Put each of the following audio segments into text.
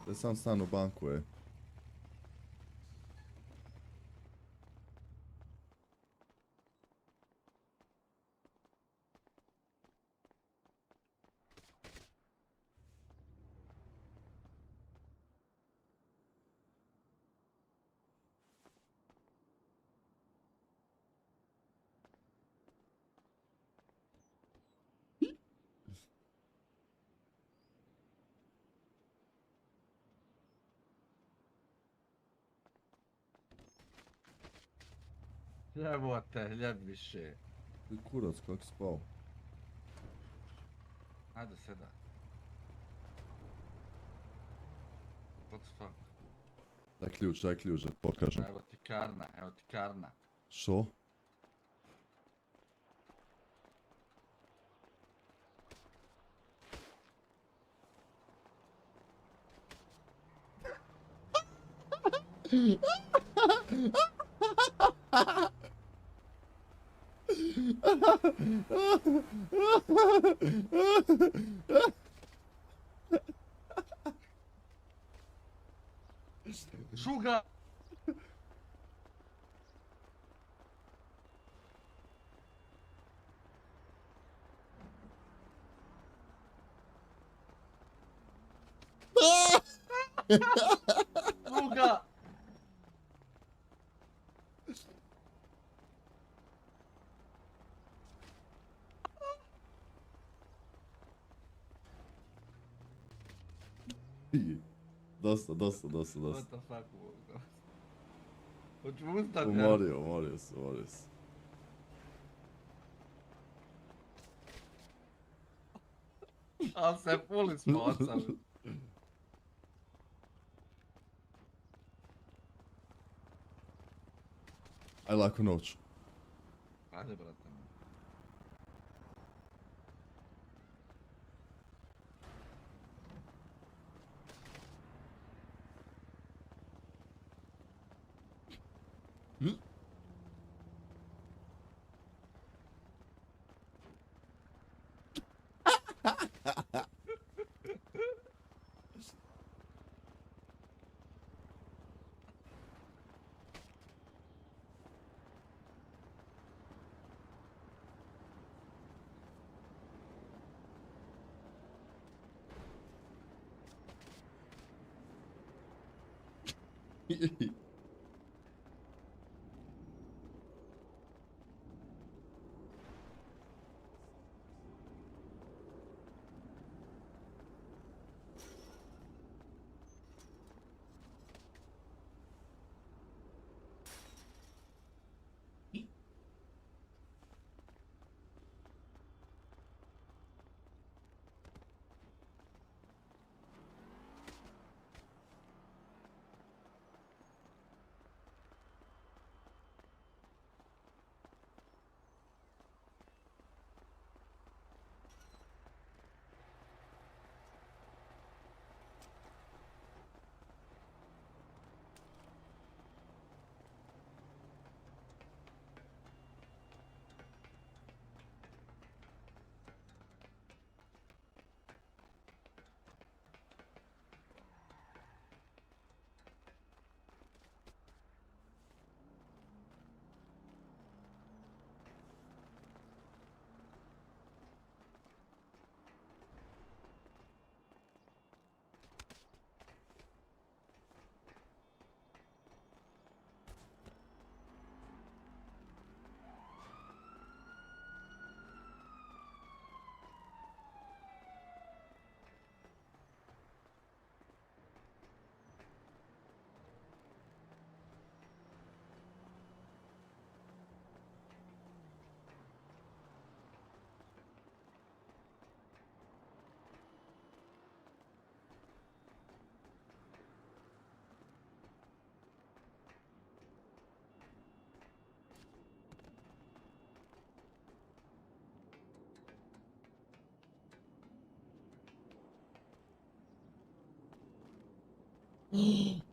Da je sam stan u banku, je. Jebote, ljeb više. Ti kurac, kak si spao? Ajde seda. What the fuck? Daj ključ, da ti pokažem. Evo ti karna. Što? Šuga! Šuga! Dosta. What the fuck, Boga? Hoću ustat, ja? Umorio se. Al se fuli spocali. Aj, laku noć. Ajde, brate.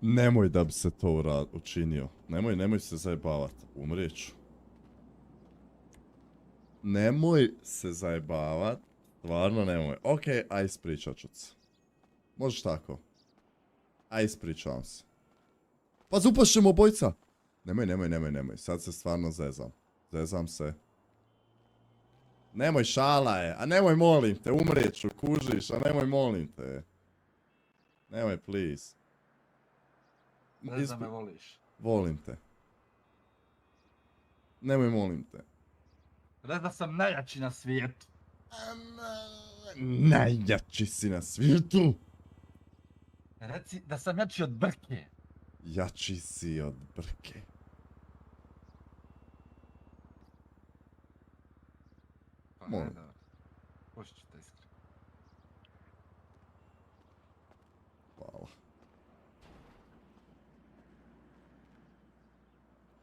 Nemoj da bi se to učinio. Nemoj se zajebavat. Umrijeću. Nemoj se zajebavat. Stvarno nemoj. Okej, aj ispričat ću se. Možeš tako. A ispričavam se. Pa upašćemo obojca. Nemoj. Sad se stvarno zezam. Zezam se. Nemoj, šala je. A nemoj, molim te, umreću, kužiš, a nemoj, molim te. Nemoj, please. Ne znam me voliš. Volim te. Nemoj, molim te. Reci da sam najjači na svijetu. Najjači si na svijetu. Reci da sam jači od Brke. Jači si od Brke. Pa Molim. ne, dobro. Poći ću te iskreno. Hvala.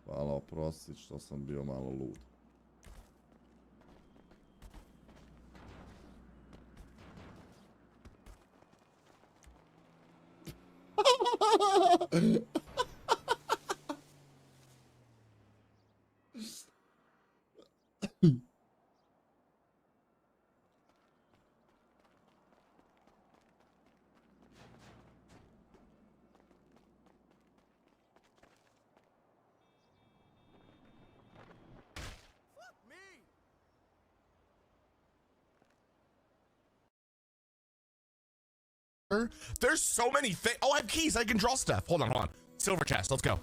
Hvala, oprosti što sam bio malo lud. There's so many things. Oh, I have keys. I can draw stuff. Hold on. Silver chest. Let's go.